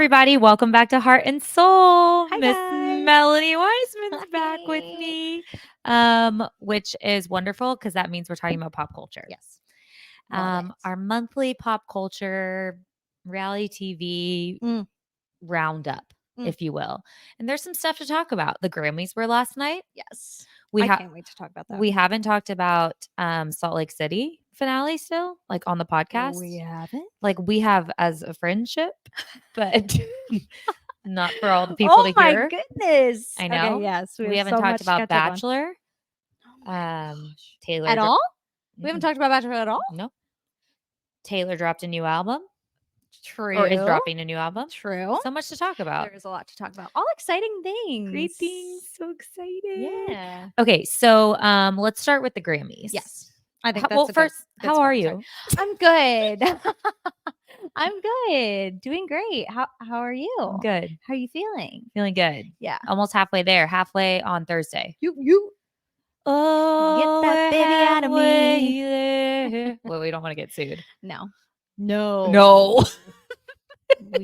everybody. Welcome back to Heart and Soul. Hi, Miss guys. Melanie Wiseman's back with Hi. me, which is wonderful because that means we're talking about pop culture. Yes. Love it. Our monthly pop culture reality TV Mm. roundup, Mm. if you will. And there's some stuff to talk about. The Grammys were last night. Yes. We I can't wait to talk about that. We haven't talked about Salt Lake City finale still, like on the podcast. We haven't. Like we have as a friendship, but not for all the people to my hear. goodness. I know. Okay, yes. We have haven't so talked much about to catch up on. Bachelor. Oh my gosh. Taylor At all? We Mm-mm. haven't talked about Bachelor at all? No. Taylor dropped a new album. True. Or is dropping a new album. True. So much to talk about. There is a lot to talk about. All exciting things. Great things. So excited. Yeah. Okay, so let's start with the Grammys. Yes. I think well, that's first, good how spot are to you? start. I'm good. I'm good. Doing great. How are you? Good. How are you feeling? Feeling good. Yeah. Almost halfway there. Halfway on Thursday. You. Oh, Get that baby out of me. There. Well, we don't want to get sued. No. We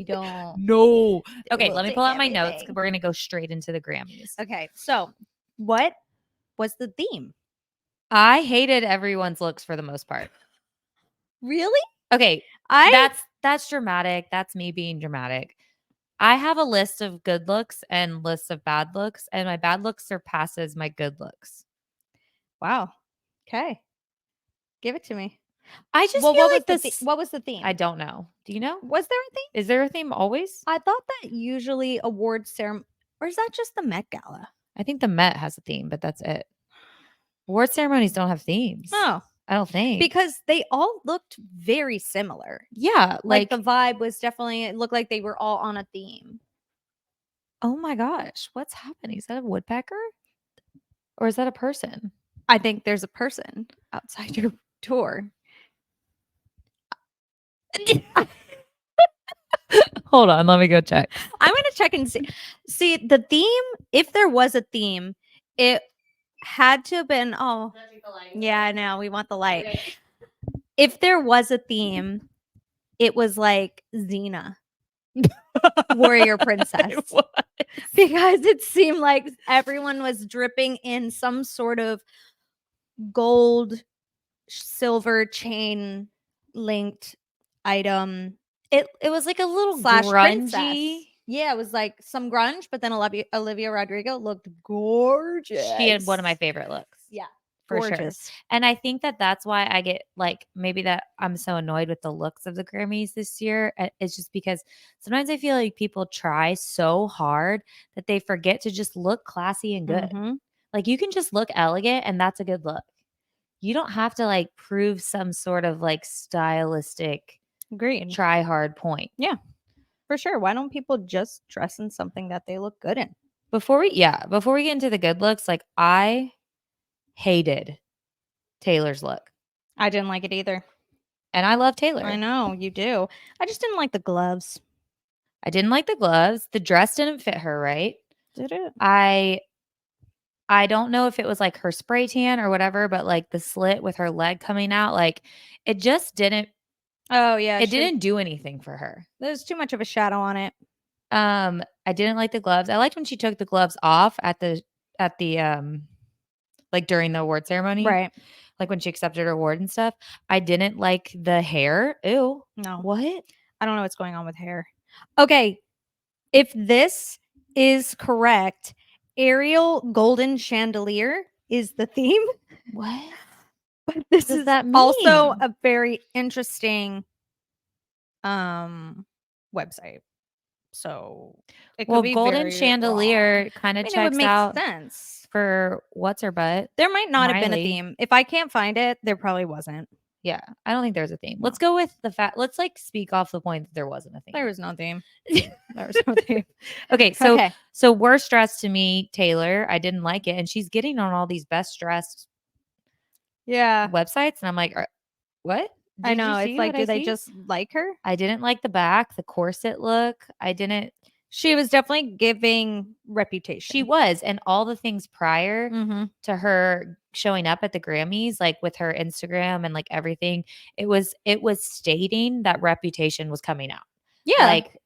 don't. No. Okay, We'll let me take pull out my notes everything. because we're going to go straight into the Grammys. Okay, so what was the theme? I hated everyone's looks for the most part. Really? Okay, that's dramatic. That's me being dramatic. I have a list of good looks and lists of bad looks, and my bad looks surpasses my good looks. Wow. Okay. Give it to me. I just feel like this. What was the theme? I don't know. Do you know? Was there a theme? Is there a theme always? I thought that usually award ceremony, or is that just the Met Gala? I think the Met has a theme, but that's it. Award ceremonies don't have themes. Oh, I don't think. because they all looked very similar. Yeah, Like the vibe was definitely, it looked like they were all on a theme. Oh my gosh, what's happening? Is that a woodpecker? Or is that a person? I think there's a person outside your door. Hold on, let me go check. I'm gonna check and see. See the theme. If there was a theme, it had to have been. Oh, yeah, I know. We want the light. Okay. If there was a theme, it was like Xena, warrior princess, because it seemed like everyone was dripping in some sort of gold, silver chain linked item. It was like a little / grungy. princess. Yeah, it was like some grunge, but then Olivia Rodrigo looked gorgeous. She had one of my favorite looks. Yeah, for gorgeous. sure. And I think that's why I get like maybe that I'm so annoyed with the looks of the Grammys this year. It's just because sometimes I feel like people try so hard that they forget to just look classy and good. Mm-hmm. Like you can just look elegant and that's a good look. You don't have to like prove some sort of like stylistic Agreed. try hard point. Yeah, for sure. Why don't people just dress in something that they look good in? Before we get into the good looks, like I hated Taylor's look. I didn't like it either. And I love Taylor. I know you do. I just didn't like the gloves. I didn't like the gloves. The dress didn't fit her right. Did it? I don't know if it was like her spray tan or whatever, but like the slit with her leg coming out, like it just didn't. Oh yeah, it didn't do anything for her. There's too much of a shadow on it. I didn't like the gloves. I liked when she took the gloves off at the like during the award ceremony, right? Like when she accepted her award and stuff. I didn't like the hair. Ew. No. What? I don't know what's going on with hair. Okay, if this is correct, Ariel Golden Chandelier is the theme. What? But this is that also a very interesting website. So it could be Golden Chandelier kind of checks out sense for what's her butt. There might not have been a theme. If I can't find it, there probably wasn't. Yeah, I don't think there's a theme. No. Let's go with the fact. Let's like speak off the point that there wasn't a theme. There was no theme. There was no theme. Okay, so worst dress to me, Taylor. I didn't like it, and she's getting on all these best dressed websites, and I'm like, what? I know. It's like, do they just like her? I didn't like the back, the corset look. I didn't. She was definitely giving reputation. She was, and all the things prior to her showing up at the Grammys, like with her Instagram and like everything, it was stating that reputation was coming out. Yeah, like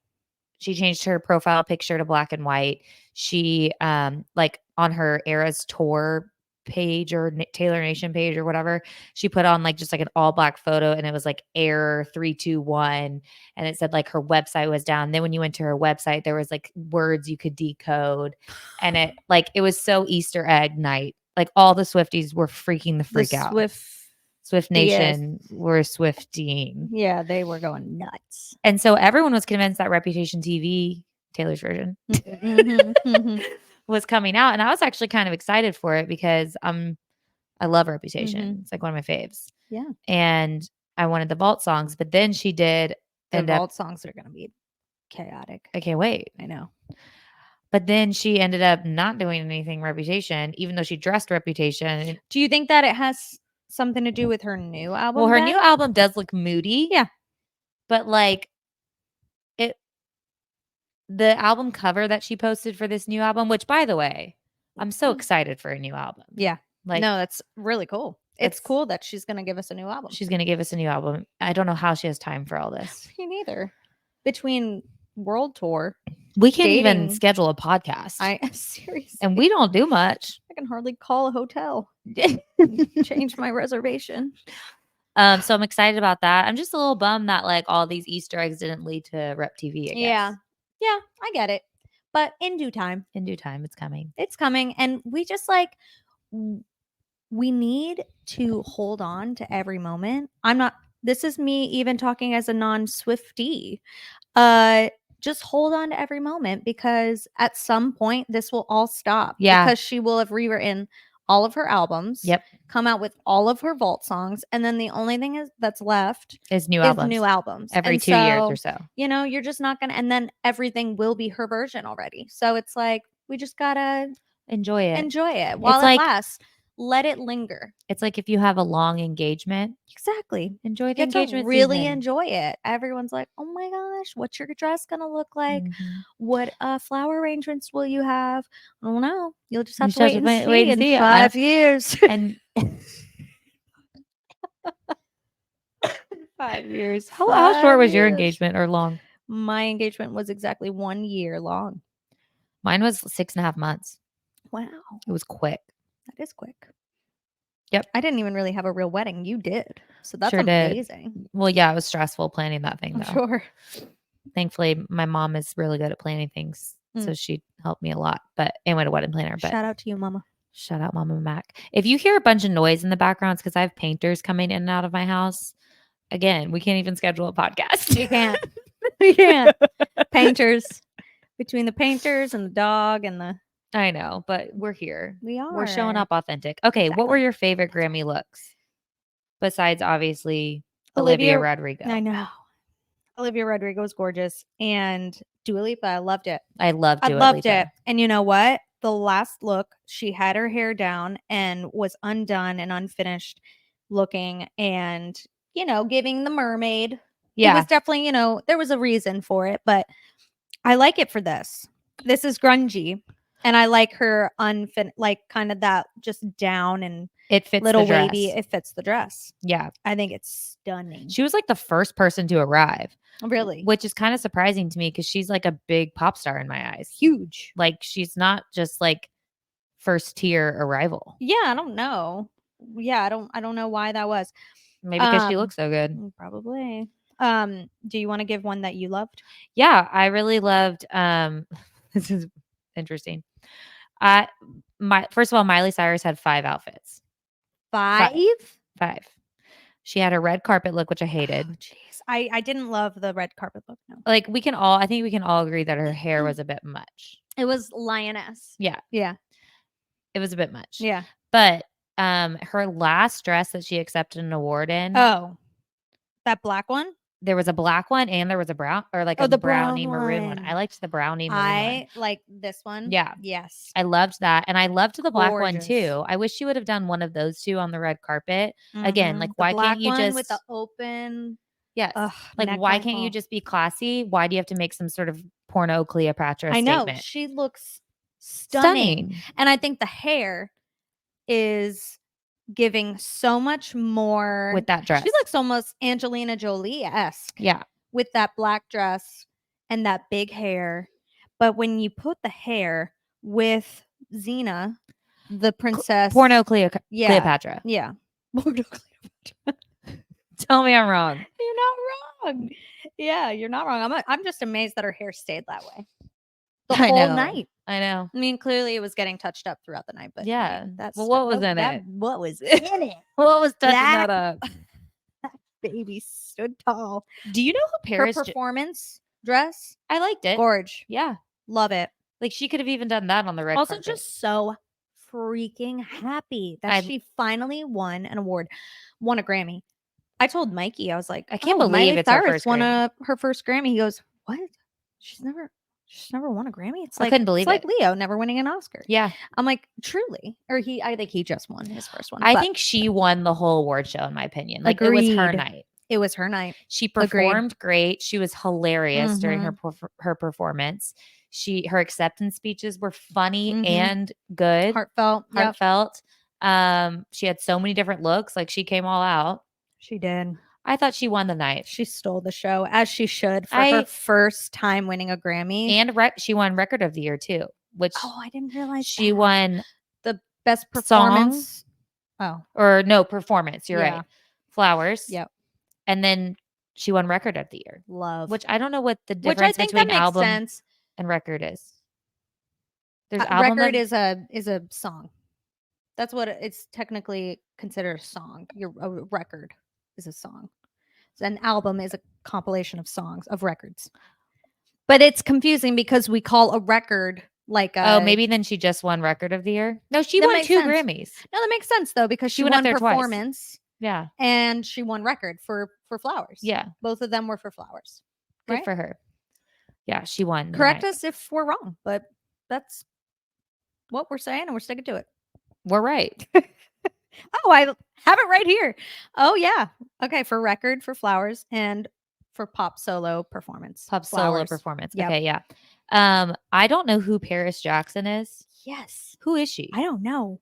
She changed her profile picture to black and white. She, like on her Eras tour page or Taylor Nation page or whatever, she put on like just like an all black photo and it was like Air 321 and it said like her website was down. Then when you went to her website, there was like words you could decode and it was so Easter egg night. Like all the Swifties were freaking the freak out. Swift Nation were Swifting. Yeah, they were going nuts. And so everyone was convinced that Reputation TV, Taylor's version, was coming out. And I was actually kind of excited for it because I love Reputation. It's like one of my faves. Yeah. And I wanted the vault songs, but then she did the vault songs are going to be chaotic. I can't wait. I know. But then she ended up not doing anything Reputation, even though she dressed Reputation. Do you think that it has something to do with her new album? Well, her new album does look moody. Yeah. But like the album cover that she posted for this new album, which by the way, I'm so excited for a new album. Yeah. Like, no, that's really cool. It's cool that she's going to give us a new album. She's going to give us a new album. I don't know how she has time for all this. Me neither. Between world tour. We can't even schedule a podcast. Seriously. And we don't do much. I can hardly call a hotel. Change my reservation. So I'm excited about that. I'm just a little bummed that like all these Easter eggs didn't lead to Rep TV, I guess. Yeah. Yeah, I get it. But in due time. In due time, it's coming. It's coming. And we just like, we need to hold on to every moment. This is me even talking as a non-Swiftie. Just hold on to every moment because at some point this will all stop. Yeah. Because she will have rewritten all of her albums. Yep. Come out with all of her vault songs. And then the only thing that's left is new albums. Every 2 years or so. You know, you're just not going to, and then everything will be her version already. So it's like, we just got to enjoy it while it lasts. Let it linger. It's like if you have a long engagement. Exactly. Enjoy the engagement. Really enjoy it. Everyone's like, oh my gosh, what's your dress going to look like? What flower arrangements will you have? I don't know. You'll just have to wait and see in 5 years. And 5 years. How short was your engagement or long? My engagement was exactly 1 year long. Mine was 6.5 months. Wow. It was quick. That is quick. Yep. I didn't even really have a real wedding. You did. So that's amazing. Well, yeah, it was stressful planning that thing, though. Sure. Thankfully, my mom is really good at planning things. So she helped me a lot. But anyway, a wedding planner. But shout out to you, Mama. Shout out, Mama Mac. If you hear a bunch of noise in the background, it's because I have painters coming in and out of my house. Again, we can't even schedule a podcast. You can't. You can't. Painters. Between the painters and the dog and the... I know, but we're here. We are. We're showing up authentic. Okay, exactly. What were your favorite Grammy looks? Besides, obviously, Olivia Rodrigo. I know. Olivia Rodrigo was gorgeous. And Dua Lipa, I loved it. I loved it. And you know what? The last look, she had her hair down and was undone and unfinished looking and, you know, giving the mermaid. Yeah. It was definitely, you know, there was a reason for it, but I like it for this. This is grungy. And I like her like kind of that just down and it fits little the dress. Wavy. It fits the dress. Yeah. I think it's stunning. She was like the first person to arrive. Really? Which is kind of surprising to me because she's like a big pop star in my eyes. Huge. Like she's not just like first tier arrival. Yeah, I don't know. Yeah, I don't know why that was. Maybe because she looks so good. Probably. Do you want to give one that you loved? Yeah, I really loved this is interesting. First of all, Miley Cyrus had 5 outfits. 5? 5. She had a red carpet look, which I hated. Jeez. I didn't love the red carpet look. No. Like I think we can all agree that her hair was a bit much. It was lioness. Yeah. Yeah. It was a bit much. Yeah. But her last dress that she accepted an award in. Oh. That black one? There was a black one and there was a brown or like the brownie brown maroon one. I liked the brownie maroon I like this one. Yeah. Yes. I loved that. And I loved the black one too. I wish she would have done one of those two on the red carpet. Again, like why can't you just with the open? Yes. Like why can't you just be classy? Why do you have to make some sort of porno Cleopatra statement? I know. She looks stunning. And I think the hair is giving so much more with that dress. She looks almost Angelina Jolie-esque. Yeah. With that black dress and that big hair. But when you put the hair with Xena, the princess, Porno yeah, Cleopatra. yeah. Tell me I'm wrong. You're not wrong. Yeah, you're not wrong. I'm just amazed that her hair stayed that way the whole night. I know. I mean, clearly it was getting touched up throughout the night, but Yeah. that's Well, what was in it? What was in it? What was touching that up? Baby stood tall. Do you know who Her Paris? performance dress, I liked it. gorge. Yeah. Love it. Like she could have even done that on the red Also, carpet. just so freaking happy that she finally won an award, won a Grammy. I told Mikey, I was like, I can't "Oh, believe Miley it's her Cyrus first won Grammy." her first Grammy." He goes, "What? She's never won a Grammy." It's I like couldn't believe it's like it. Leo never winning an Oscar. Yeah. I'm like, truly, or I think he just won his first one. I but think she won the whole award show, in my opinion. Like it was her Agreed. night. It was her night. She performed great. She was hilarious during her performance. Her acceptance speeches were funny and good, heartfelt. She had so many different looks. Like she came all out. She did. I thought she won the night. She stole the show, as she should, for her first time winning a Grammy. And she won Record of the Year too, which I didn't realize she won the best performance. Performance. You're right. Flowers. Yep. And then she won Record of the Year. Love. Which I don't know what the difference between album and record is. There's record is a song. That's what it's technically considered a song. A record is a song. An album is a compilation of songs, of records. But it's confusing because we call a record like maybe then she just won Record of the Year. No, she won 2 Grammys. No, that makes sense though, because she went won up there performance. Twice. Yeah. And she won record for Flowers. Yeah. Both of them were for Flowers. Good for her. Yeah, she won. Correct us if we're wrong, but that's what we're saying and we're sticking to it. We're right. I have it right here. Oh, yeah. Okay, for record, for Flowers, and for pop solo performance. Solo performance. Yep. Okay, yeah. I don't know who Paris Jackson is. Yes. Who is she? I don't know.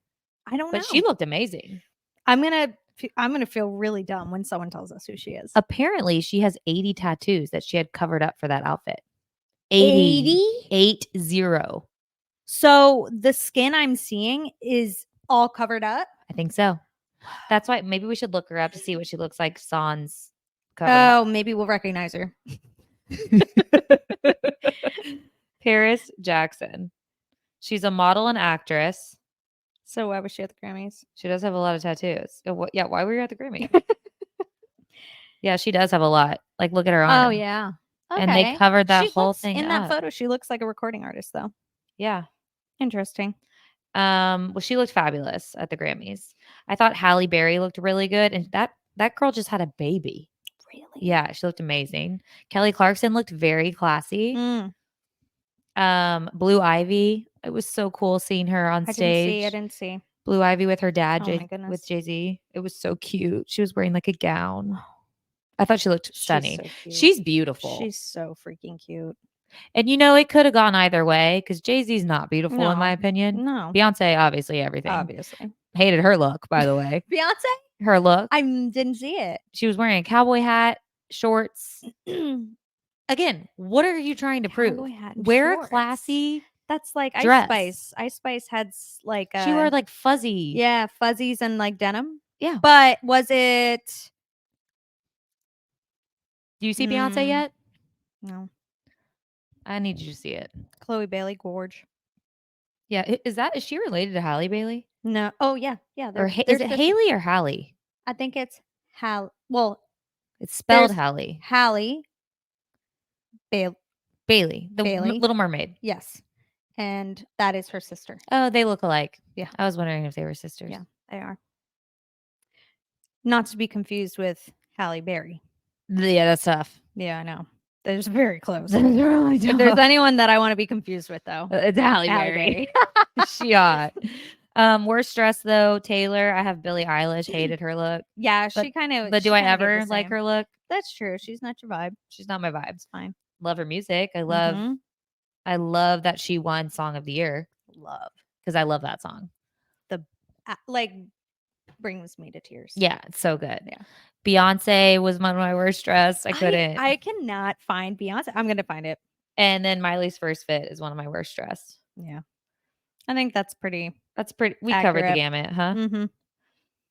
But she looked amazing. I'm gonna feel really dumb when someone tells us who she is. Apparently, she has 80 tattoos that she had covered up for that outfit. 80? 80. So the skin I'm seeing is all covered up? I think so. That's why maybe we should look her up to see what she looks like sans cover. Oh, maybe we'll recognize her. Paris Jackson. She's a model and actress. So why was she at the Grammys? She does have a lot of tattoos. Yeah, why were you at the Grammy? Yeah, she does have a lot. Like, look at her arm. Oh, yeah. Okay. And they covered that whole thing in that photo. She looks like a recording artist, though. Yeah. Interesting. Well, she looked fabulous at the Grammys. I thought Halle Berry looked really good, and that girl just had a baby. Really? Yeah, she looked amazing. Kelly Clarkson looked very classy. Blue Ivy. It was so cool seeing her on stage. I didn't see. Blue Ivy with her dad, with Jay-Z. It was so cute. She was wearing like a gown. I thought she looked stunning. She's beautiful. She's so freaking cute. And it could have gone either way because Jay-Z's not beautiful in my opinion. No. Beyonce, obviously, everything. Obviously. Hated her look, by the way. Beyonce? Her look. I didn't see it. She was wearing a cowboy hat, shorts. Again, what are you trying to prove? Wear a classy That's like dress. Ice Spice. Ice Spice had like she wore like fuzzy. Yeah, fuzzies and like denim. Yeah. But was it? Do you see Beyonce yet? No. I need you to see it. Chloe Bailey, gorge. Yeah, is she related to Halle Bailey? No. Oh yeah, yeah. Or is it Haley or Halle? I think it's Halle. Well, it's spelled Halle. Halle. Bailey, the Little Mermaid. Yes, and that is her sister. Oh, they look alike. Yeah, I was wondering if they were sisters. Yeah, they are. Not to be confused with Halle Berry. Yeah, that's tough. Yeah, I know. They're just very close. Really if there's anyone that I want to be confused with, though, it's Halle Berry. She hot. Worst dress though, Taylor. I have Billie Eilish. Hated her look. Yeah, she kind of. But do I ever like her look? That's true. She's not your vibe. She's not my vibe. It's fine. Love her music. I love that she won Song of the Year. Because I love that song. Brings me to tears. Yeah, it's so good. Yeah. Beyonce was one of my worst dress. I couldn't. I cannot find Beyonce. I'm gonna find it. And then Miley's First Fit is one of my worst dressed. Yeah. I think that's pretty That's pretty we covered the accurate. gamut, huh? Mhm.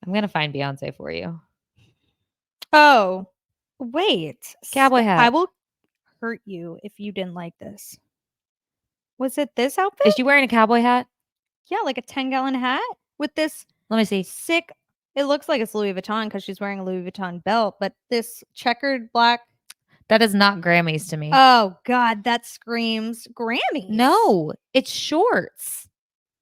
I'm gonna find Beyonce for you. Oh, wait. Cowboy I hat. will hurt you if you didn't like this. Was it this Is outfit? she wearing a cowboy hat? Yeah, like a 10-gallon hat with this Let me see. sick it looks like it's Louis Vuitton because she's wearing a Louis Vuitton belt, but this checkered black That is not Grammys to me. oh god, that screams Grammys. No, it's shorts.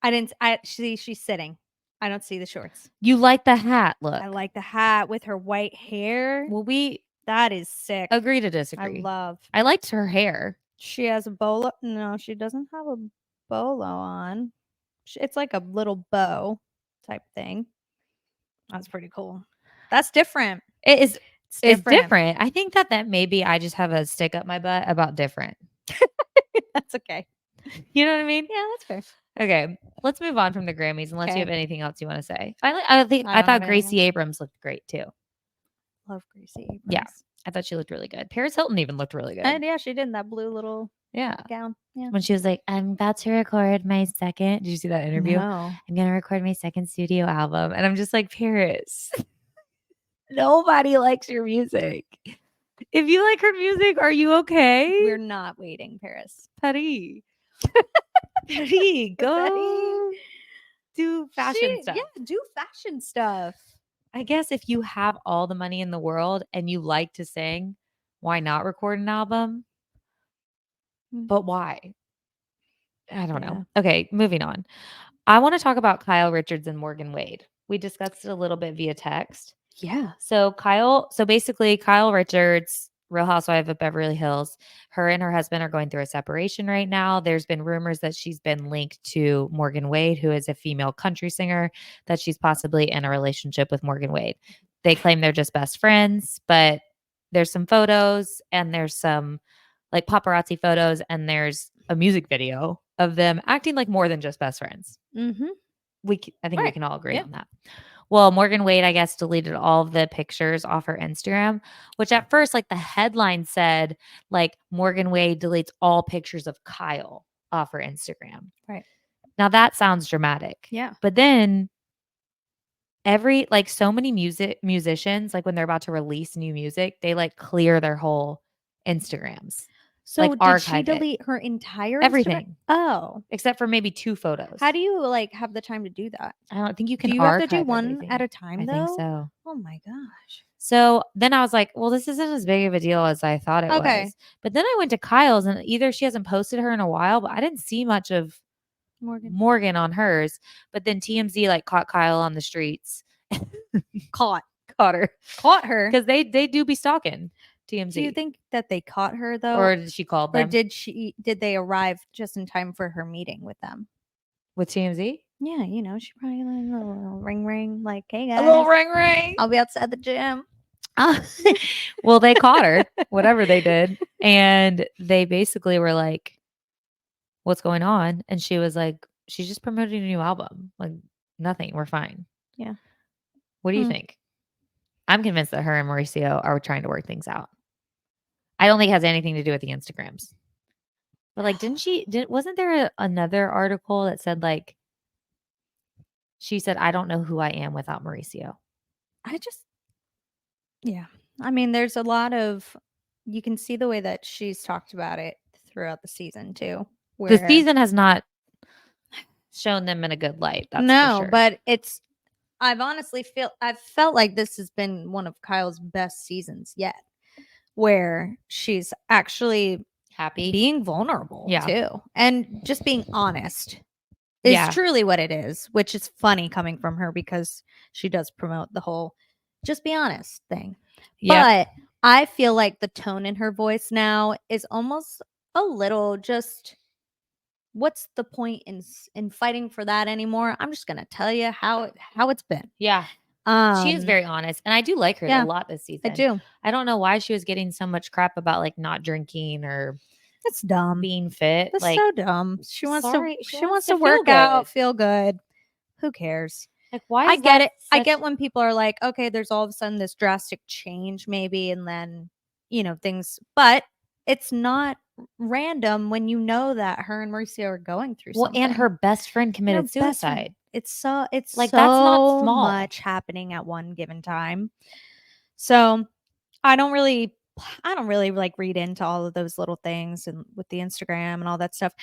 I see she's sitting. I don't see the shorts. You like the hat look. I like the hat with her white hair. Well, we That is sick. agree to I disagree. love. I liked her hair. She has a bolo. No, she doesn't have a bolo on. It's like a little bow type thing. That's pretty cool. That's different. It is It's it's different. I think that maybe I just have a stick up my butt about different. That's okay. You know what I mean? Yeah, that's fair. Okay, let's move on from the Grammys unless Okay. you have anything else you want to say. I don't thought have Gracie anything. Abrams looked great too. Love Gracie Abrams. Yeah. I thought she looked really good. Paris Hilton even looked really good. And yeah, she did in that blue little Yeah. gown. Yeah. When she was like, I'm about to record my second. Did you see that interview? No. I'm going to record my second studio album. And I'm just like, Paris, nobody likes your music. If you like her music, are you okay? We're not waiting, Paris. Patty. Patty, go do fashion stuff. Yeah, do fashion stuff. I guess if you have all the money in the world and you like to sing, why not record an album? But why? I don't know. Okay, moving on. I want to talk about Kyle Richards and Morgan Wade. We discussed it a little bit via text. Yeah. So basically Kyle Richards, Real Housewife of Beverly Hills, her and her husband are going through a separation right now. There's been rumors that she's been linked to Morgan Wade, who is a female country singer, that she's possibly in a relationship with Morgan Wade. They claim they're just best friends, but there's some photos and there's some like paparazzi photos and there's a music video of them acting like more than just best friends. Mm-hmm. I think we Right. can all agree Yeah. on that. Well, Morgan Wade, I guess, deleted all of the pictures off her Instagram, which at first, like the headline said, like Morgan Wade deletes all pictures of Kyle off her Instagram. Right. Now that sounds dramatic. Yeah. But then so many musicians, like when they're about to release new music, they like clear their whole Instagrams. So like did she archive it. delete her entire Instagram? Everything. Oh. Except for maybe 2 photos. How do you like have the time to do that? I don't think you can Do you have to do archive one everything. at a time I though? think so. Oh my gosh. So then I was like, well, this isn't as big of a deal as I thought it was. But then I went to Kyle's and either she hasn't posted her in a while, but I didn't see much of Morgan on hers. But then TMZ like caught Kyle on the streets. Caught her. Caught her. Because they do be stalking TMZ. Do you think that they caught her though? Or did she call them? Or did they arrive just in time for her meeting with them? With TMZ? Yeah, you know, she probably like a little ring, like, hey guys. A little ring. I'll be outside the gym. Well, they caught her, whatever they did. And they basically were like, what's going on? And she was like, she's just promoting a new album. Like, nothing. We're fine. Yeah. What do you think? I'm convinced that her and Mauricio are trying to work things out. I don't think it has anything to do with the Instagrams. But like, wasn't there another article that said like, she said, I don't know who I am without Mauricio. Yeah. I mean, there's a lot of, you can see the way that she's talked about it throughout the season too. The season has not shown them in a good light. That's for sure. But I've felt like this has been one of Kyle's best seasons yet, where she's actually happy, being vulnerable too, and just being honest is truly what it is, which is funny coming from her because she does promote the whole just be honest thing. But I feel like the tone in her voice now is almost a little just, what's the point in fighting for that anymore? I'm just gonna tell you how it's been. Yeah. She is very honest, and I do like her a lot this season. I do. I don't know why she was getting so much crap about like not drinking or it's dumb being fit. That's like so dumb. She wants to feel work good. out, feel good. Who cares? Like, why? I get it. I get when people are like, okay, there's all of a sudden this drastic change, maybe, and then things, but it's not random when you know that her and Mauricio are going through Well, something. and her best friend And her committed best friend. suicide. It's Like, that's not so small. much happening at one given time. So I don't really like read into all of those little things and with the Instagram and all that stuff.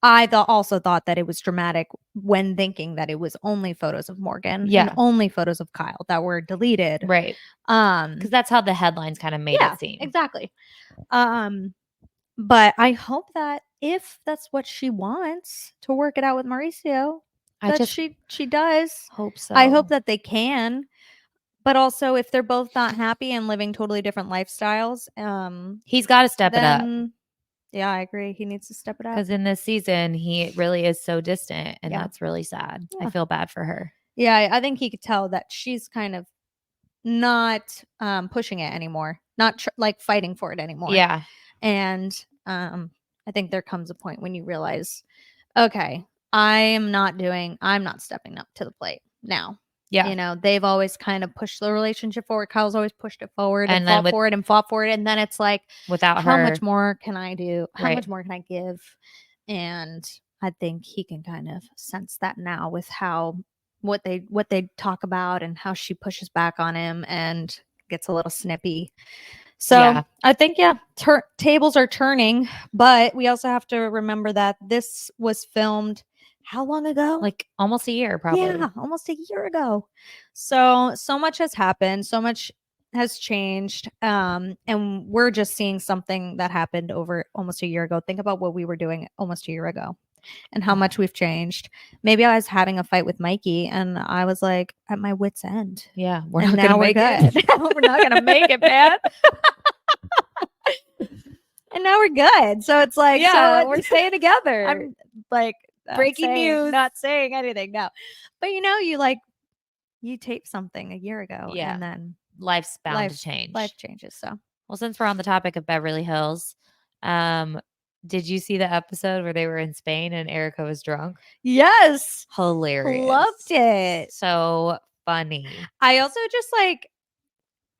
I also thought that it was dramatic when thinking that it was only photos of Morgan and Yeah. only photos of Kyle that were deleted. Right. Because that's how the headlines kind of made yeah, it seem. exactly. But I hope that if that's what she wants to work it out with Mauricio, that she does. Hope so. I hope that they can. But also, if they're both not happy and living totally different lifestyles, he's got to step it up. Yeah, I agree. He needs to step it up. Because in this season, he really is so distant, and Yeah. that's really sad. Yeah. I feel bad for her. Yeah, I think he could tell that she's kind of not pushing it anymore, not like fighting for it anymore. Yeah. And I think there comes a point when you realize, okay, I'm not stepping up to the plate now. Yeah. You know, they've always kind of pushed the relationship forward. Kyle's always pushed it forward and then fought for it and fought for it. And then it's like, without how her, much more can I do? How Right. much more can I give? And I think he can kind of sense that now with what they talk about and how she pushes back on him and gets a little snippy. So Yeah. I think tables are turning, but we also have to remember that this was filmed how long ago? Like almost a year, probably. Yeah, almost a year ago. So much has happened. So much has changed. And we're just seeing something that happened over almost a year ago. Think about what we were doing almost a year ago and how much we've changed. Maybe I was having a fight with Mikey and I was like at my wit's end. Yeah, we're And not gonna make it. we're not gonna make it, man. And now we're good. So it's like, Yeah, we're staying together. I'm like Breaking news. Not saying anything. No. But you taped something a year ago. Yeah. And then Life's bound to change. life changes. So well, since we're on the topic of Beverly Hills, did you see the episode where they were in Spain and Erica was drunk? yes. Hilarious. Loved it. So funny. I also just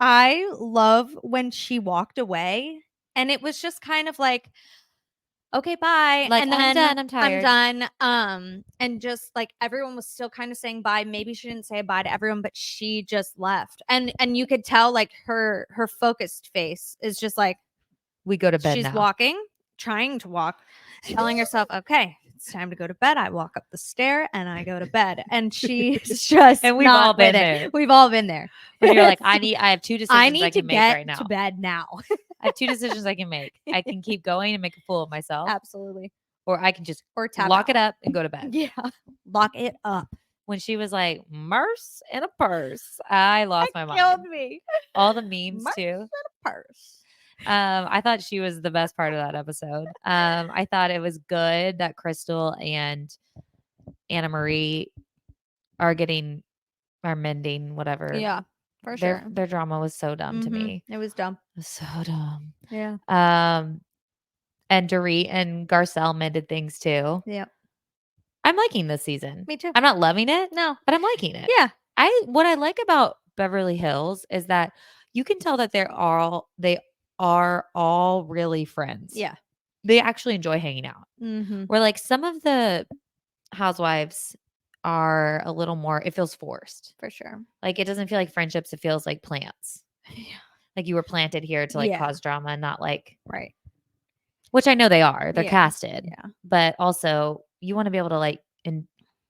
I love when she walked away and it was just kind of like, okay, bye. Like, and then I'm done. I'm tired. I'm done. And just like everyone was still kind of saying bye. Maybe she didn't say bye to everyone, but she just left. And you could tell like her focused face is just like, we go to bed she's now. walking, trying to walk, telling herself, okay, it's time to go to bed. I walk up the stair and I go to bed. And she's just and we've all been there. We've all been there. When you're like, I have two decisions I can make right now. To bed now. I have two decisions I can make. I can keep going and make a fool of myself. Absolutely. Or I can just tap lock out. it up and go to bed. Yeah. Lock it up. When she was like, Merce in a purse. I lost my mind. Killed me. All the memes Merce too. In a purse. I thought she was the best part of that episode. I thought it was good that Crystal and Anna Marie are mending, whatever. Yeah, for sure. Their drama was so dumb to me. It was dumb. It was so dumb. Yeah. And Dorit and Garcelle mended things too. Yeah. I'm liking this season. Me too. I'm not loving it. No. But I'm liking it. Yeah. What I like about Beverly Hills is that you can tell that they are all really friends. Yeah. They actually enjoy hanging out. Mm-hmm. Where like some of the housewives are a little more, it feels forced. For sure. Like it doesn't feel like friendships. It feels like plants. Yeah. Like you were planted here to like cause drama, not like. Right. Which I know they are. They're casted. Yeah. But also you want to be able to like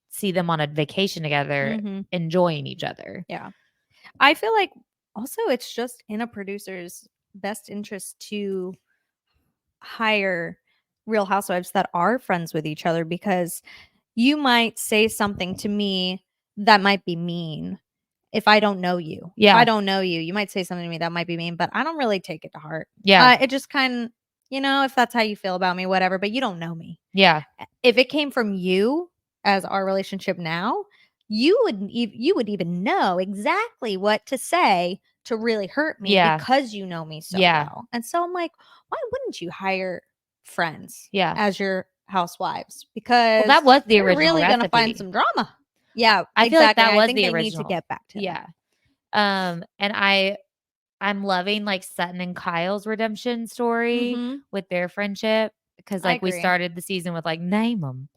see them on a vacation together, enjoying each other. Yeah. I feel like also it's just in a producer's best interest to hire real housewives that are friends with each other, because you might say something to me that might be mean if I don't know you. Yeah. If I don't know you, you might say something to me that might be mean, but I don't really take it to heart. Yeah. It just kind of, if that's how you feel about me, whatever, but you don't know me. Yeah. If it came from you as our relationship now, you would even know exactly what to say to really hurt me because you know me so well. And so I'm like, why wouldn't you hire friends as your housewives? Because that was the original really recipe. Gonna find some drama. Yeah, I feel like that was the they original. need to get back to and I'm loving like Sutton and Kyle's redemption story with their friendship because I like we agree. started the season with like name them,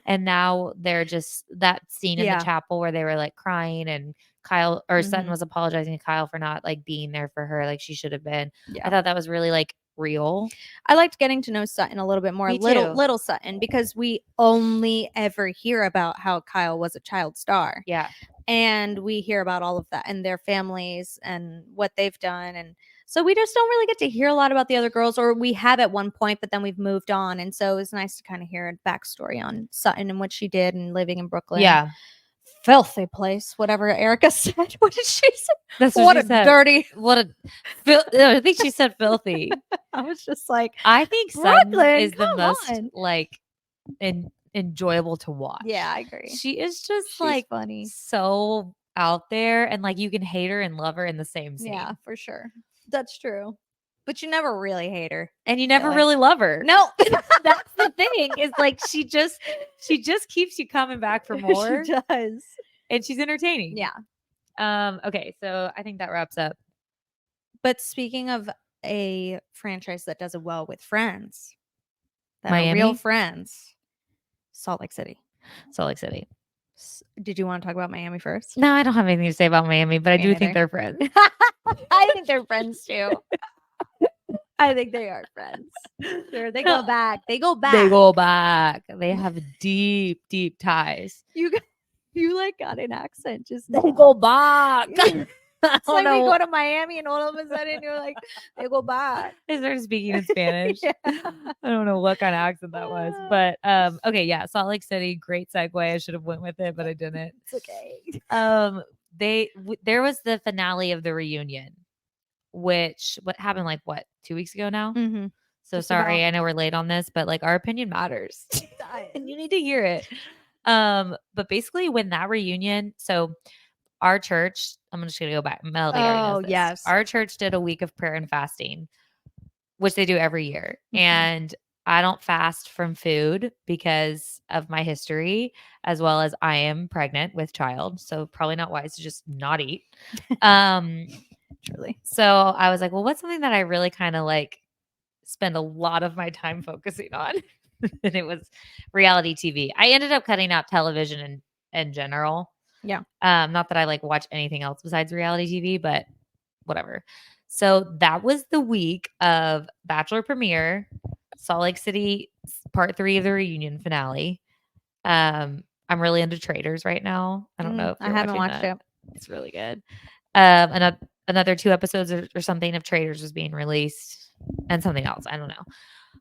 and now they're just that scene in the chapel where they were like crying and Kyle or Sutton was apologizing to Kyle for not like being there for her like she should have been. I thought that was really like real. I liked getting to know Sutton a little bit more. Me too. Little Sutton, because we only ever hear about how Kyle was a child star. Yeah. And we hear about all of that and their families and what they've done. And so we just don't really get to hear a lot about the other girls, or we have at one point, but then we've moved on. And so it was nice to kind of hear a backstory on Sutton and what she did and living in Brooklyn. Yeah. Filthy place, whatever Erica said. What did she say? That's what she a said. dirty. What a. I think she said filthy. I was just like, I think Brooklyn Sutton is the most like enjoyable to watch. Yeah, I agree. She is just She's like funny, so out there, and like you can hate her and love her in the same scene. Yeah, for sure. That's true. But you never really hate her, and you never really love her. No, that's the thing. Is like she just keeps you coming back for more. She does, and she's entertaining. Yeah. Okay, so I think that wraps up. But speaking of a franchise that does it well with friends, that Miami? are real friends, Salt Lake City. Salt Lake City. Did you want to talk about Miami first? No, I don't have anything to say about Miami, but I do think they're friends. I think they're friends too. I think they are friends. Sure, they go back. They go back. They go back. They have deep, deep ties. You like got an accent just they go back. It's like we go to Miami and all of a sudden you're like, they go back. They started speaking in Spanish. I don't know what kind of accent that was. But okay, yeah, Salt Lake City, great segue. I should have went with it, but I didn't. It's okay. There was the finale of the reunion, which what happened like 2 weeks ago now? Mm-hmm. So just sorry, I know we're late on this, but like our opinion matters. And you need to hear it. But basically when that reunion, so our church, I'm just gonna go back. Melody already knows this. Yes. Our church did a week of prayer and fasting, which they do every year. And I don't fast from food because of my history, as well as I am pregnant with child. So probably not wise to just not eat. Truly. So I was like, well, what's something that I really kind of like spend a lot of my time focusing on? And it was reality TV. I ended up cutting out television in general. Yeah. Not that I like watch anything else besides reality TV, but whatever. So that was the week of Bachelor premiere, Salt Lake City part 3 of the reunion finale. I'm really into Traders right now. I don't know if I haven't watched it. It's really good. Another 2 episodes or something of Traders was being released, and something else. I don't know.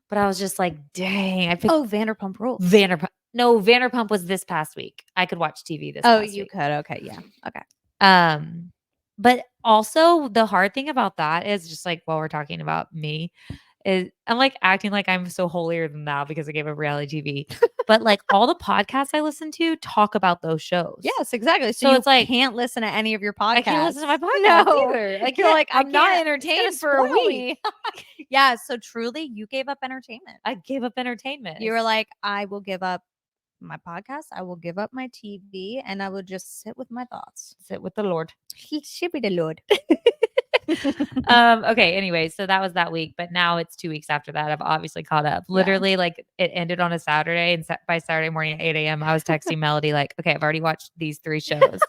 But I was just like, dang, I picked Vanderpump Rules. No, Vanderpump was this past week. I could watch TV this past week. Oh, you could. Okay. Yeah. Okay. But also the hard thing about that is just like while we're talking about me is I'm like acting like I'm so holier than thou because I gave up reality TV. But like all the podcasts I listen to talk about those shows. Yes, exactly. So it's like can't listen to any of your podcasts. I can't listen to my podcast either. Like you're like, I'm not entertained for a week. Yeah. So truly you gave up entertainment. I gave up entertainment. You were like, I will give up my podcast. I will give up my TV and I will just sit with my thoughts. Sit with the Lord. He should be the Lord. Okay. Anyway, so that was that week, but now it's 2 weeks after that. I've obviously caught up. Literally, like it ended on a Saturday, and by Saturday morning at 8 a.m., I was texting Melody like, "Okay, I've already watched these 3 shows."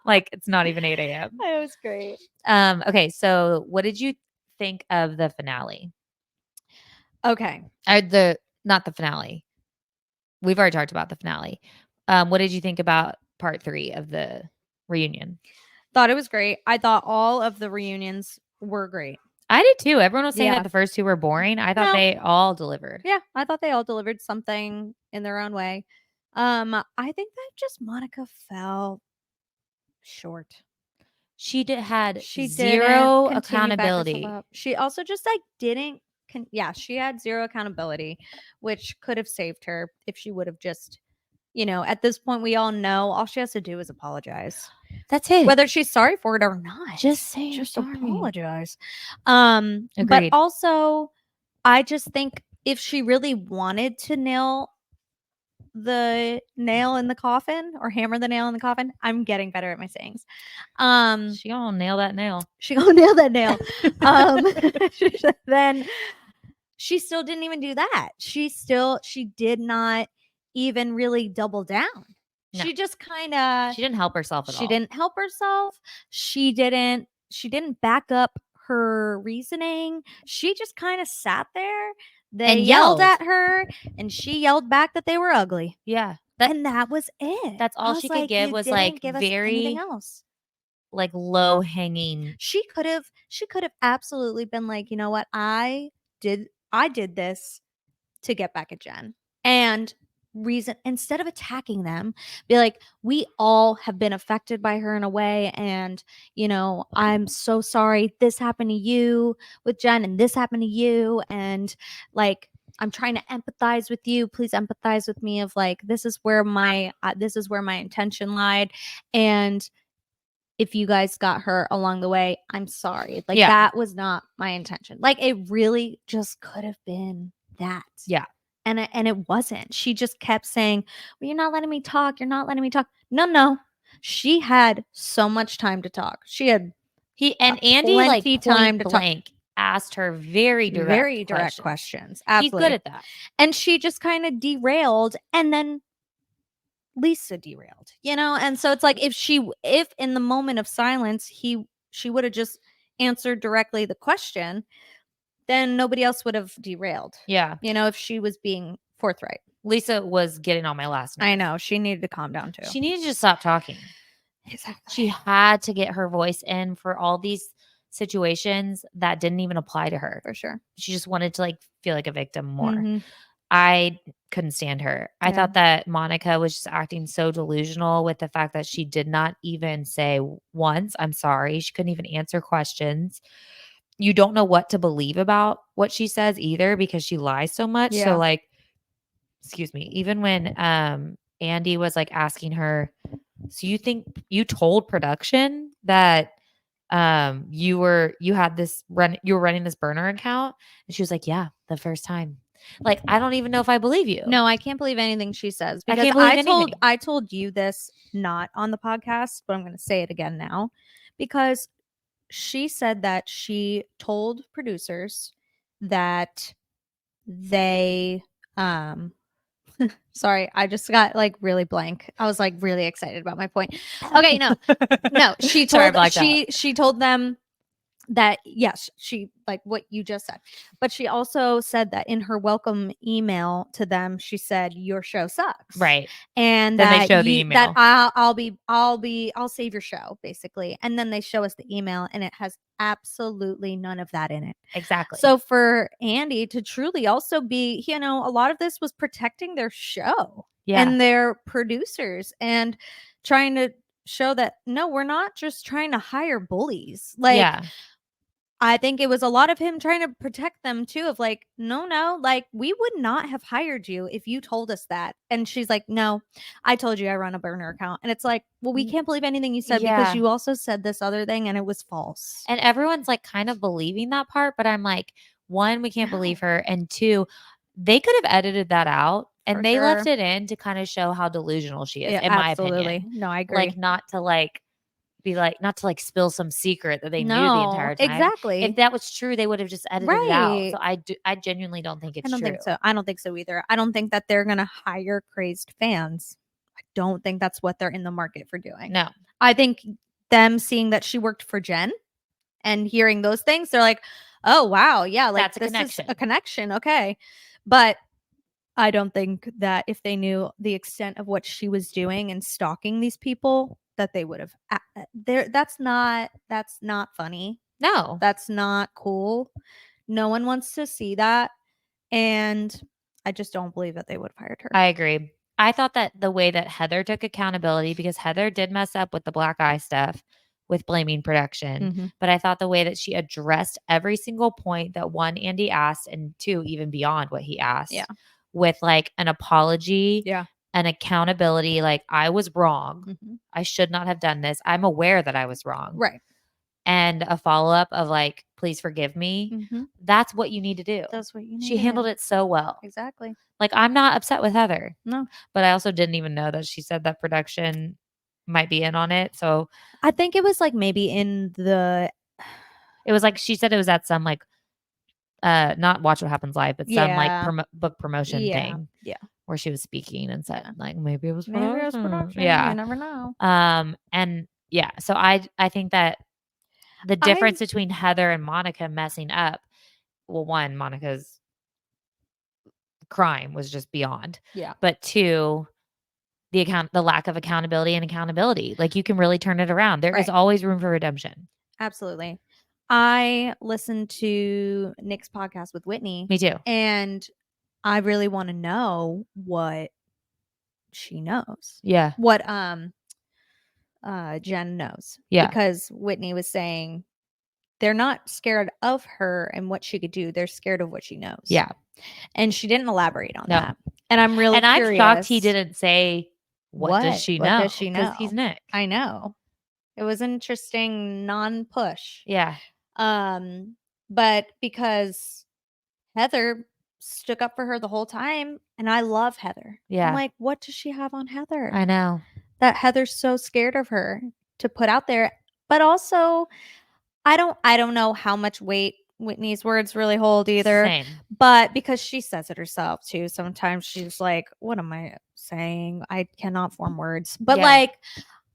Like it's not even 8 a.m. That was great. Okay. So, what did you think of the finale? Okay. Not the finale. We've already talked about the finale. What did you think about part 3 of the reunion? Thought it was great. I thought all of the reunions were great. I did too. Everyone was saying that the first 2 were boring. I thought they all delivered. Yeah, I thought they all delivered something in their own way. I think that just Monica fell short. She had zero accountability. She also just like didn't. She had zero accountability, which could have saved her if she would have just, at this point, we all know all she has to do is apologize. That's it. Whether she's sorry for it or not. Just apologize. Agreed. But also, I just think if she really wanted to nail the nail in the coffin or hammer the nail in the coffin. I'm getting better at my sayings. She gonna nail that nail. She gonna nail that nail. Then she still didn't even do that. She did not even really double down. No. She just kind of She didn't help herself at all. She didn't help herself. She didn't back up her reasoning. She just kind of sat there. They And yelled yelled. at her, and she yelled back that they were ugly. Yeah. And that was it. That's all she could give "You was, didn't like, give us anything else." like, low hanging. She could have absolutely been like, "You know what? I did this to get back at Jen." And reason, instead of attacking them, be like, "We all have been affected by her in a way, and you know, I'm so sorry this happened to you with Jen, and this happened to you, and like, I'm trying to empathize with you. Please empathize with me. Of like, this is where my intention lied, and if you guys got hurt along the way, I'm sorry. Like, that was not my intention." Like, it really just could have been that. Yeah. And it wasn't. She just kept saying, "Well, you're not letting me talk. You're not letting me talk." No. She had so much time to talk. She had Andy, like, plenty point time to talk. blank asked her very direct questions. He's Absolutely. good at that. And she just kind of derailed, and then Lisa derailed, you know? And so it's like, if in the moment of silence, she would have just answered directly the question, then nobody else would have derailed. Yeah. You know, if she was being forthright. Lisa was getting on my last nerve. I know. She needed to calm down too. She needed to stop talking. Exactly. She had to get her voice in for all these situations that didn't even apply to her. For sure. She just wanted to, like, feel like a victim more. Mm-hmm. I couldn't stand her. I thought that Monica was just acting so delusional with the fact that she did not even say once, "I'm sorry." She couldn't even answer questions. You don't know what to believe about what she says either because she lies so much. Yeah. So, like, excuse me, even when Andy was, like, asking her, "So you think you told production that you were running this burner account?" And she was like, "Yeah, the first time." Like, I don't even know if I believe you. No, I can't believe anything she says, I because can't believe anything. I told you this not on the podcast, but I'm going to say it again now, because she said that she told producers that they sorry, I just got like really blank. I was like really excited about my point. Okay, no. She told she told them that, yes, she, like what you just said, but she also said that in her welcome email to them, she said, "Your show sucks." Right. And then that they show the email. that I'll save your show, basically. And then they show us the email, and it has absolutely none of that in it. Exactly. So for Andy to truly also be, you know, a lot of this was protecting their show and their producers, and trying to show that, no, we're not just trying to hire bullies. Like, I think it was a lot of him trying to protect them too, of like, no, like, we would not have hired you if you told us that. And she's like, "No, I told you I run a burner account." And it's like, well, we can't believe anything you said, because you also said this other thing and it was false. And everyone's like kind of believing that part, but I'm like, one, we can't believe her. And two, they could have edited that out, and they left it in to kind of show how delusional she is, in my opinion. No, I agree. Like, not to spill some secret that they knew the entire time. Exactly. If that was true, they would have just edited it out. So I genuinely don't think it's true. I don't think so either. I don't think that they're going to hire crazed fans. I don't think that's what they're in the market for doing. No. I think them seeing that she worked for Jen and hearing those things, they're like, "Oh, wow. Yeah. Like, this is a connection. Okay." But I don't think that if they knew the extent of what she was doing and stalking these people, that they would have. That's not funny. No. That's not cool. No one wants to see that. And I just don't believe that they would have hired her. I agree. I thought that the way that Heather took accountability, because Heather did mess up with the black eye stuff with blaming production, but I thought the way that she addressed every single point that, one, Andy asked, and two, even beyond what he asked, with like an apology, an accountability, like, I was wrong. I should not have done this. I'm aware that I was wrong. Right. and a follow-up of like, please forgive me, Mhm. that's what you need to do. That's what you need She to handled do. it so well. Exactly. Like, I'm not upset with Heather. No. But I also didn't even know that she said that production might be in on it. So I think it was like maybe in the it was like she said it was at some like not Watch What Happens Live, but some like Yeah. book promotion Yeah. thing Yeah. where she was speaking and said Yeah. like maybe it was Maybe it was production. production. Yeah. You never know. And yeah, so I think that the difference between Heather and Monica messing up, well, one, Monica's crime was just beyond. Yeah. But two, the lack of accountability and accountability. Like you can really turn it around. There is Right. always room for redemption. Absolutely. I listened to Nick's podcast with Whitney. Me too. And I really want to know what she knows. Yeah. What Jen knows. Yeah. Because Whitney was saying they're not scared of her and what she could do. They're scared of what she knows. Yeah. And she didn't elaborate on No. that. And I'm really curious. I'm shocked he didn't say what does she know? What does she know? Because he's Nick. I know. It was an interesting non-push. Yeah. But because Heather stuck up for her the whole time, and I love Heather. Yeah. I'm like, what does she have on Heather? I know. That Heather's so scared of her to put out there. But also, I don't know how much weight Whitney's words really hold either. Same. But because she says it herself too, sometimes she's like, what am I saying? I cannot form words. But Yeah. like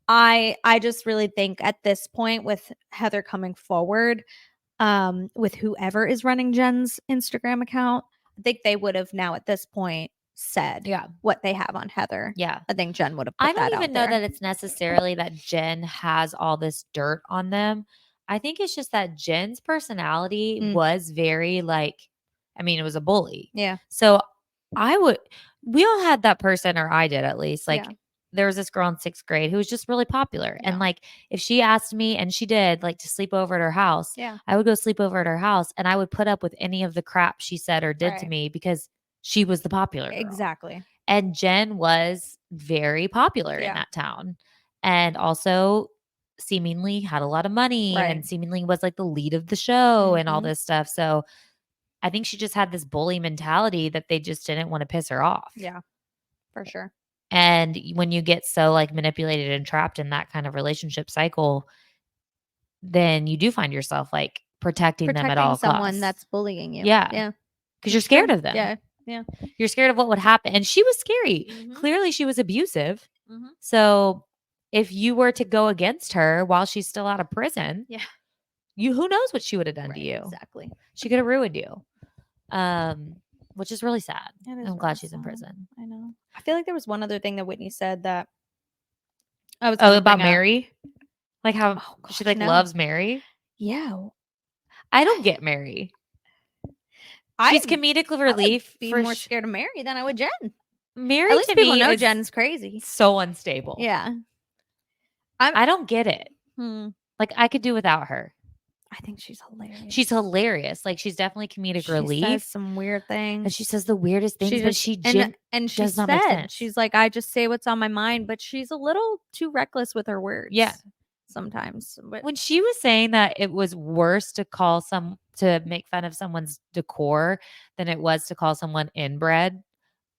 I just really think at this point with Heather coming forward, with whoever is running Jen's Instagram account, I think they would have now at this point said what they have on Heather. Yeah. I think Jen would have put I don't that even out know there. that it's necessarily that Jen has all this dirt on them. I think it's just that Jen's personality was very like, I mean, it was a bully. Yeah. So we all had that person, or I did at least. Like there was this girl in 6th grade who was just really popular. And like if she asked me, and she did, like to sleep over at her house, I would go sleep over at her house and I would put up with any of the crap she said or did to me because she was the popular girl. Exactly. And Jen was very popular in that town. And also seemingly had a lot of money and seemingly was like the lead of the show and all this stuff. So I think she just had this bully mentality that they just didn't want to piss her off. Yeah, for sure. And when you get so like manipulated and trapped in that kind of relationship cycle, then you do find yourself like protecting them at all costs. Someone that's bullying you. Yeah. Yeah. Because you're scared of them. Yeah. Yeah. You're scared of what would happen. And she was scary. Clearly she was abusive. So if you were to go against her while she's still out of prison, who knows what she would have done to you? Exactly. She could have ruined you. Which is really sad. I'm glad she's in prison. I know. I feel like there was one other thing that Whitney said that I was about Mary? Like how she like loves Mary? Yeah. I don't get Mary. She's comedic relief. Be more scared of Mary than I would Jen. Mary, at least to people me, know Jen's crazy. So unstable. Yeah. I don't get it. Like I could do without her. I think she's hilarious. She's hilarious. Like she's definitely comedic relief. She says some weird things. And she says the weirdest things, but she does not make sense. She's like, I just say what's on my mind, but she's a little too reckless with her words. Yeah. Sometimes. But when she was saying that it was worse to make fun of someone's decor than it was to call someone inbred,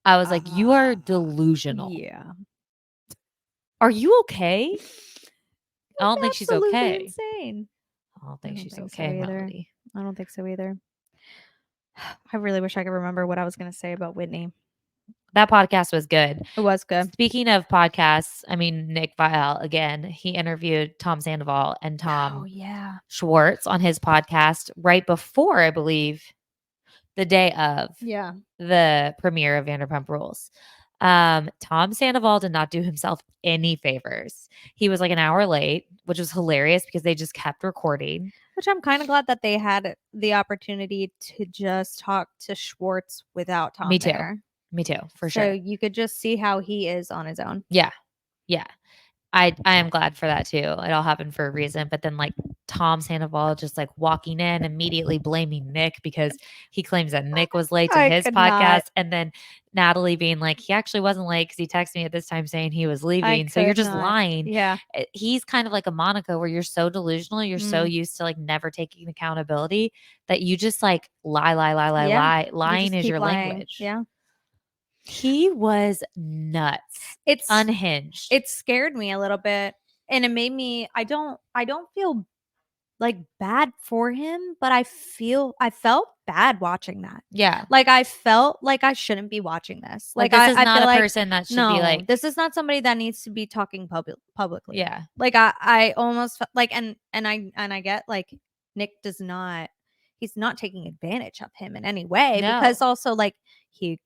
I was like, you are delusional. Yeah. Are you okay? I don't think she's okay. Insane. I don't think she's okay, Melody. I don't think so either. I really wish I could remember what I was going to say about Whitney. That podcast was good. It was good. Speaking of podcasts, I mean, Nick Vial, again, he interviewed Tom Sandoval and Tom Schwartz on his podcast right before, I believe, the day of the premiere of Vanderpump Rules. Tom Sandoval did not do himself any favors. He was like an hour late, which was hilarious because they just kept recording. Which I'm kind of glad that they had the opportunity to just talk to Schwartz without Tom there. Me too, for sure. So you could just see how he is on his own. Yeah. Yeah. I am glad for that too. It all happened for a reason. But then like Tom Sandoval just like walking in, immediately blaming Nick because he claims that Nick was late to I his could not. podcast. And then Natalie being like, he actually wasn't late because he texted me at this time saying he was I leaving. So you're could just not. lying. Yeah. He's kind of like a Monica where you're so delusional. You're so used to like never taking accountability that you just like lie. Yeah. You Lying just is keep your lying. language. Yeah. He was nuts. It's unhinged. It scared me a little bit, and it made me I don't feel like bad for him, but I felt bad watching that. Yeah. Like I felt like I shouldn't be watching this. Like, Like this is I not feel a like person that should be no, like this is not somebody that needs to be talking publicly. Yeah. Like I almost like and I get like Nick does not he's not taking advantage of him in any way because No. also like he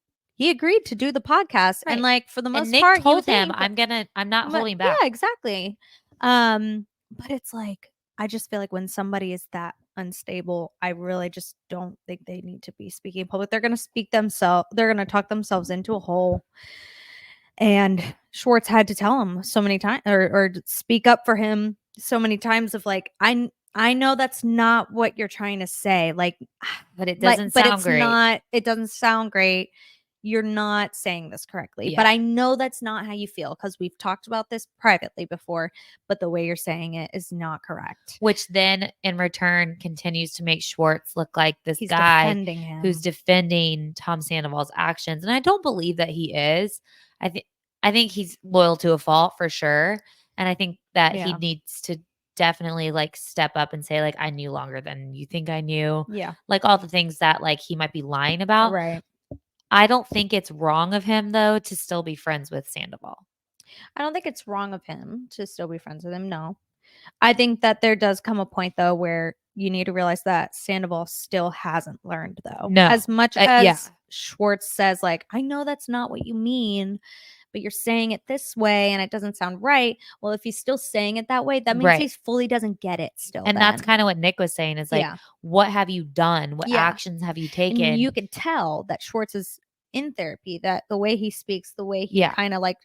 agreed to do the podcast and Right. like for the And most Nick part you told would him, think I'm not but holding back. yeah, exactly. But it's like I just feel like when somebody is that unstable, I really just don't think they need to be speaking in public. They're going to they're going to talk themselves into a hole. And Schwartz had to tell him so many times or speak up for him so many times of like, I know that's not what you're trying to say. Like, But it doesn't but sound it's great. not, it doesn't sound great. You're not saying this correctly. But Yeah. I know that's not how you feel because we've talked about this privately before, but the way you're saying it is not correct. Which then in return continues to make Schwartz look like this He's guy defending him. who's defending Tom Sandoval's actions. And I don't believe that he is. I think he's loyal to a fault for sure. And I think that he Yeah. needs to definitely like step up and say like, I knew longer than you think I knew. Yeah. Like all the things that like he might be lying about. Right. I don't think it's wrong of him though to still be friends with Sandoval. I don't think it's wrong of him to still be friends with him. No. I think that there does come a point though where you need to realize that Sandoval still hasn't learned though. No. As much as Yeah. Schwartz says like, I know that's not what you mean, but you're saying it this way and it doesn't sound right. Well, if he's still saying it that way, that means Right. he fully doesn't get it still. And that's kind of what Nick was saying is like, Yeah. what have you done? What Yeah. actions have you taken? And you could tell that Schwartz is in therapy, that the way he speaks, the way he Yeah. kind of like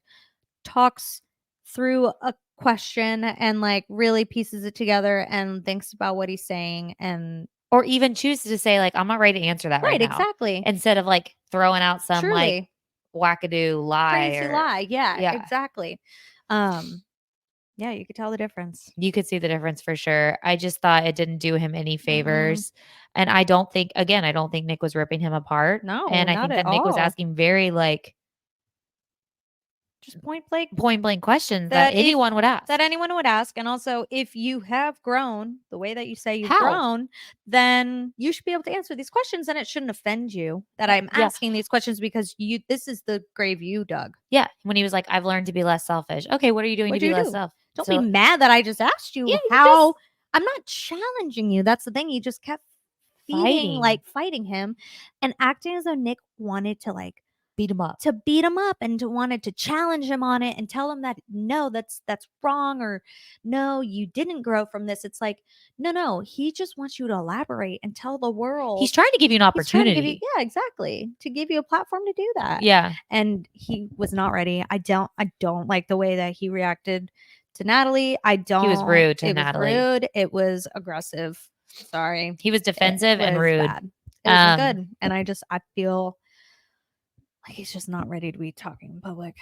talks through a question and like really pieces it together and thinks about what he's saying and or even chooses to say like, I'm not ready to answer that right now. exactly. Instead of like throwing out some Truly. like wackadoo lie Crazy or lie. Yeah, Yeah. exactly. Yeah, you could tell the difference. You could see the difference for sure. I just thought it didn't do him any favors. And I don't think Nick was ripping him apart. No, And I not think at that Nick was all. asking very like Just point blank questions That that if- anyone would ask. that anyone would ask. And also, if you have grown the way that you say you've How? grown, then you should be able to answer these questions. And it shouldn't offend you that I'm Yeah. asking these questions because this is the grave you dug. Yeah. When he was like, I've learned to be less selfish. Okay, what are you doing What'd to be you less do? selfish? Don't be mad that I just asked you Yeah, you how. I'm not challenging you. That's the thing. You just kept Fighting. fighting him and acting as though Nick wanted to like beat him up. to beat him up and to wanted to challenge him on it and tell him that no, that's wrong, or no, you didn't grow from this. It's like, no, he just wants you to elaborate and tell the world. He's trying to give you an He's trying to opportunity. give you, yeah, exactly. To give you a platform to do that. Yeah. And he was not ready. I don't like the way that he reacted to Natalie. He was rude to it Natalie. Was rude. It was aggressive. Sorry. He was defensive and was rude. Bad. It wasn't good. And I feel like he's just not ready to be talking in public.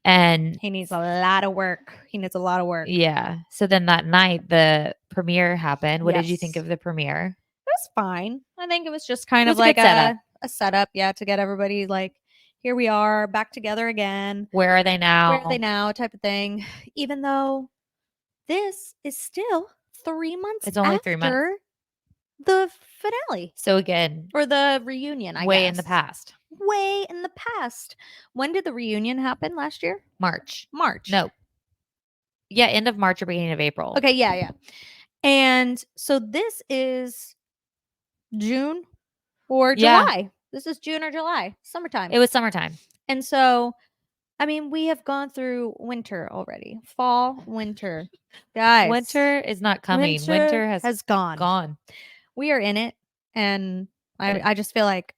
And he needs a lot of work. Yeah. So then that night the premiere happened. What did you think Yes. of the premiere? It was fine. I think it was just kind It of was a like good setup. a setup, yeah, to get everybody like, here we are back together again. Where are they now? Where are they now? Type of thing. Even though this is still 3 months It's only after 3 months. the finale. So again, or the reunion, I way guess. in the past. Way in the past. When did the reunion happen last year? March. March. No. Yeah, end of March or beginning of April. Okay, yeah. And so this is June or July. Yeah. This is June or July. Summertime. It was summertime. And so, I mean, we have gone through winter already. Fall, winter. Guys. Winter is not coming. Winter has gone. Gone. We are in it. And I just feel like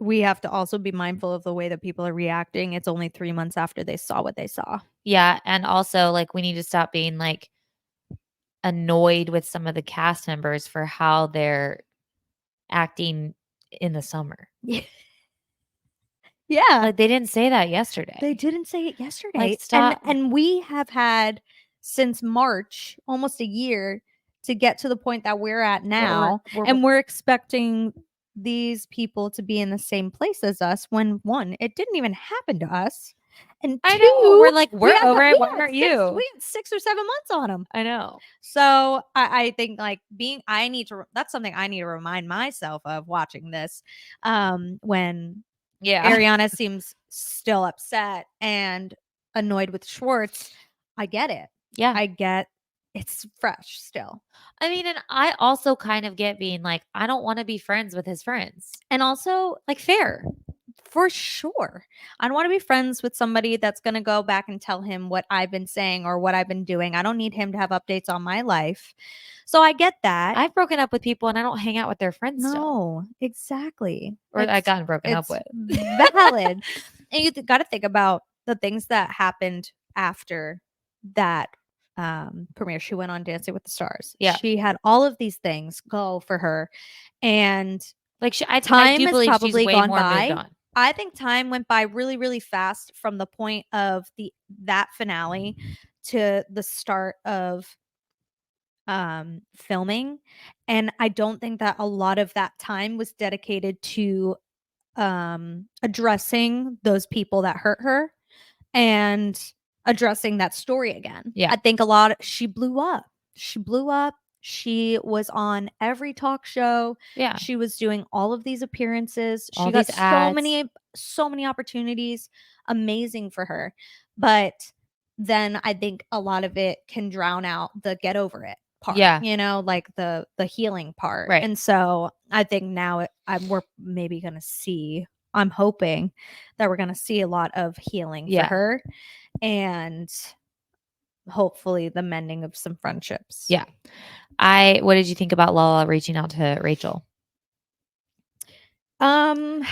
we have to also be mindful of the way that people are reacting. It's only 3 months after they saw what they saw. Yeah, and also, like, we need to stop being, like, annoyed with some of the cast members for how they're acting in the summer. Yeah. Like, they didn't say that yesterday. They didn't say it yesterday. Like, stop. And we have had since March, almost a year, to get to the point that we're at now. And we're expecting these people to be in the same place as us when, one, it didn't even happen to us. And I two, know. We're like, we're had over the- it. we Why had aren't six- you? We had 6 or 7 months on them. I know. So I think like that's something I need to remind myself of watching this. When Yeah. Ariana seems still upset and annoyed with Schwartz, I get it. Yeah. I get it's fresh still. I mean, and I also kind of get being like, I don't want to be friends with his friends. And also, Like, fair. for sure, I don't want to be friends with somebody that's going to go back and tell him what I've been saying or what I've been doing. I don't need him to have updates on my life. So I get that. I've broken up with people and I don't hang out with their friends still. No, exactly. Or I gotten broken up with. Valid. And you got to think about the things that happened after that premiere. She went on Dancing with the Stars. Yeah. She had all of these things go for her. And like, I time do has believe probably she's way gone more by. moved on. I think time went by really, really fast from the point of that finale to the start of filming. And I don't think that a lot of that time was dedicated to addressing those people that hurt her and addressing that story again. Yeah. I think she blew up. She was on every talk show. Yeah. She was doing all of these appearances. All she got these ads. so many opportunities. Amazing for her. But then I think a lot of it can drown out the get over it part. Yeah. You know, like the healing part. Right. And so I think now we're maybe going to see, I'm hoping that we're going to see a lot of healing for her and hopefully the mending of some friendships. Yeah. What did you think about Lala reaching out to Rachel? I'm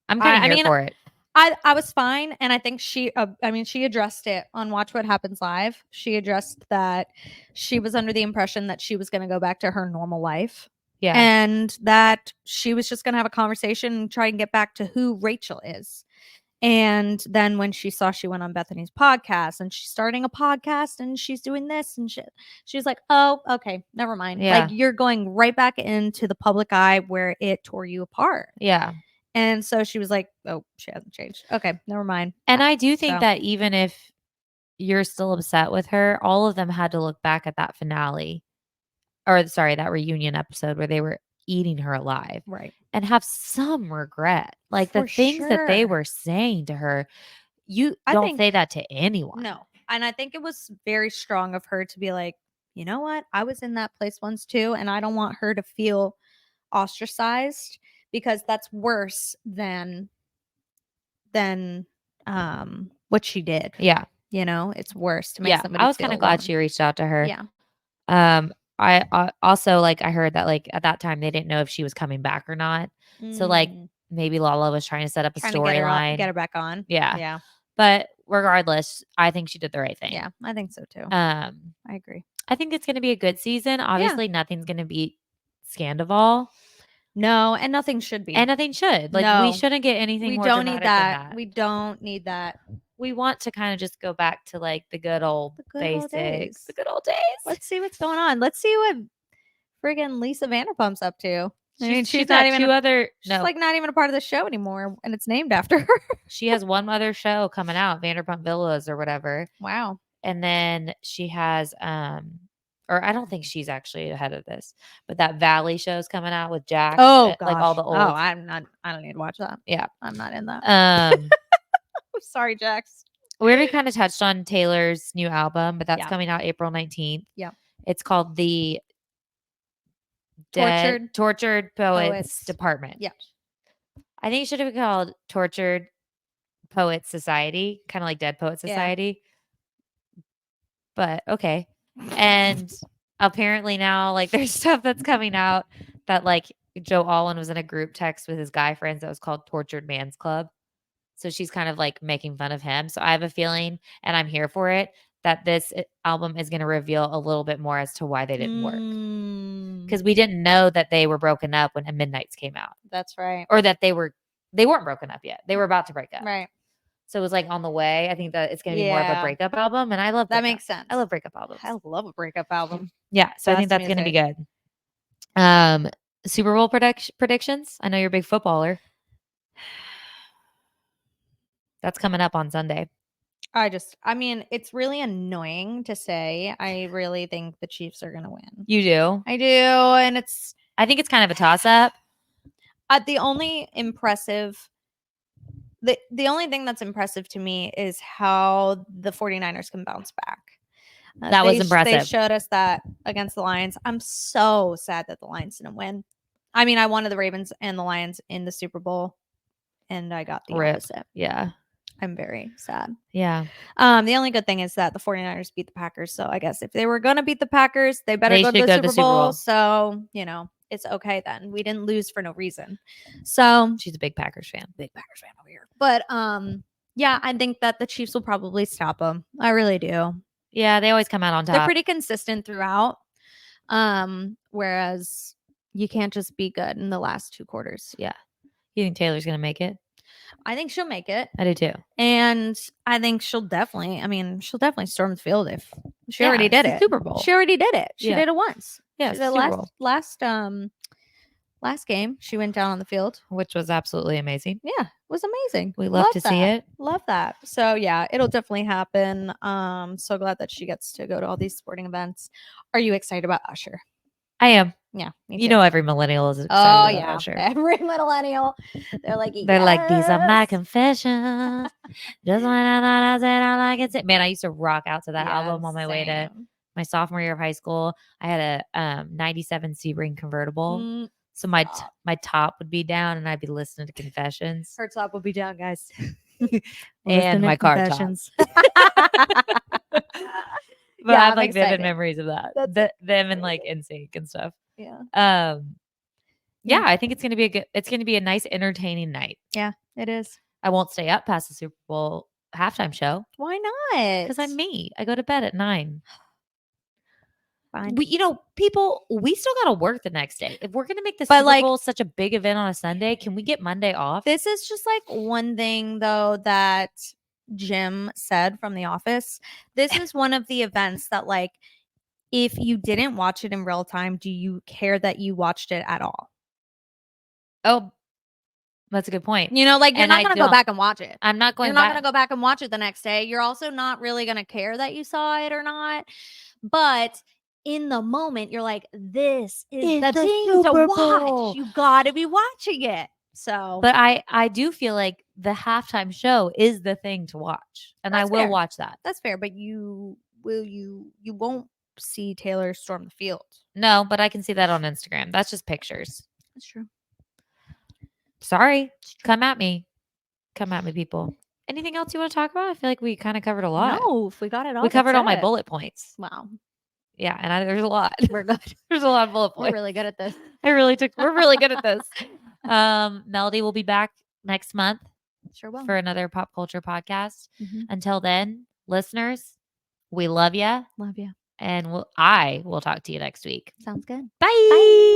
kind of here for it. I was fine, and I think she addressed it on Watch What Happens Live. She addressed that she was under the impression that she was going to go back to her normal life. Yeah. And that she was just going to have a conversation and try and get back to who Rachel is. And then when she saw she went on Bethany's podcast and she's starting a podcast and she's doing this and shit, she's like, oh, okay, never mind. Yeah. Like, you're going right back into the public eye where it tore you apart. Yeah. And so she was like, oh, she hasn't changed. Okay, never mind. And I do think that even if you're still upset with her, all of them had to look back at that finale, or sorry, that reunion episode where they were eating her alive. Right. And have some regret. Like, the things that they were saying to her, I don't say that to anyone. No. And I think it was very strong of her to be like, you know what? I was in that place once too, and I don't want her to feel ostracized, because that's worse than what she did. Yeah. You know, it's worse to make somebody I was kind of glad she reached out to her. Yeah. I also, like, I heard that, like, at that time they didn't know if she was coming back or not. So, like, maybe Lala was trying to set up a storyline. Get her back on. Yeah. Yeah. But regardless, I think she did the right thing. Yeah, I think so too. I agree. I think it's going to be a good season. Obviously, nothing's going to beat Scandival. No, and nothing should be. And nothing should. Like, we shouldn't get anything more dramatic than that. We don't need that. We want to kind of just go back to, like, the good old basics. The good old days. Let's see what's going on. Let's see what friggin' Lisa Vanderpump's up to. She's not even she's like not even a part of the show anymore, and it's named after her. She has one other show coming out, Vanderpump Villas or whatever. Wow. And then she has or I don't think she's actually ahead of this, but that Valley show's coming out with Jack. Oh, gosh. Like all the old. Oh, I don't need to watch that. Yeah. I'm not in that. I'm sorry, Jax. We already kind of touched on Taylor's new album, but that's coming out April 19th. Yeah. It's called the Tortured Poets Department. Yeah. I think it should have been called Tortured Poets Society, kind of like Dead Poets Society. But okay. And apparently now, like, there's stuff that's coming out that, like, Joe Alwyn was in a group text with his guy friends that was called Tortured Man's Club. So she's kind of like making fun of him. So I have a feeling, and I'm here for it, that this album is going to reveal a little bit more as to why they didn't work. Because we didn't know that they were broken up when Midnights came out. That's right. Or that they weren't broken up yet. They were about to break up. Right. So it was like on the way. I think that it's going to be more of a breakup album. And I love that. Makes sense. I love breakup albums. I love a breakup album. Yeah. So I think that's going to be good. Super Bowl predictions. I know you're a big footballer. That's coming up on Sunday. I mean, it's really annoying to say. I really think the Chiefs are going to win. You do? I do. And I think it's kind of a toss-up. The only thing that's impressive to me is how the 49ers can bounce back. That was impressive. They showed us that against the Lions. I'm so sad that the Lions didn't win. I mean, I wanted the Ravens and the Lions in the Super Bowl, and I got the opposite. Yeah. I'm very sad. Yeah. The only good thing is that the 49ers beat the Packers. So I guess if they were going to beat the Packers, they better go to the Super Bowl. So, it's okay then. We didn't lose for no reason. So she's a big Packers fan. Big Packers fan over here. But yeah, I think that the Chiefs will probably stop them. I really do. Yeah, they always come out on top. They're pretty consistent throughout. Whereas you can't just be good in the last 2 quarters. Yeah. You think Taylor's going to make it? I think she'll make it. I do too. And I think she'll definitely storm the field if she already did it. Super Bowl. She already did it. She did it once. Yeah. The last game she went down on the field, which was absolutely amazing. Yeah, it was amazing. We love to see it. Love that. So yeah, it'll definitely happen. So glad that she gets to go to all these sporting events. Are you excited about Usher? I am. Yeah, you know every millennial is excited about Usher. Every millennial. They're like, these are my confessions. Just when I thought I said I like it. Man, I used to rock out to that album on my way to my sophomore year of high school. I had a 97 Sebring convertible. So my top would be down and I'd be listening to Confessions. Her top would be down, guys. And my car Confessions. But I have like vivid memories of that. Them and like NSYNC and stuff. Yeah. Yeah, I think it's gonna be a nice, entertaining night. Yeah, it is. I won't stay up past the Super Bowl halftime show. Why not? Because I'm me. I go to bed at 9. Fine. We still gotta work the next day. If we're gonna make the Super Bowl such a big event on a Sunday, can we get Monday off? This is just like one thing though that Jim said from The Office. This is one of the events that like, if you didn't watch it in real time, do you care that you watched it at all? Oh, that's a good point. You're not going to go back and watch it. I'm not going. You're not going to go back and watch it the next day. You're also not really going to care that you saw it or not. But in the moment, you're like, this is the thing to watch. You got to be watching it. So, but I do feel like the halftime show is the thing to watch, and I will watch that. That's fair, but you won't see Taylor storm the field. No, but I can see that on Instagram. That's just pictures. That's true. Sorry, come at me, people. Anything else you want to talk about? I feel like we kind of covered a lot. No, if we got it all. We covered all my bullet points. Wow. Yeah, and there's a lot. We're good. There's a lot of bullet points. We're really good at this. We're really good at this. Melody will be back next month. Sure will. For another pop culture podcast. Mm-hmm. Until then, listeners, we love you. Love you. And I will talk to you next week. Sounds good. Bye.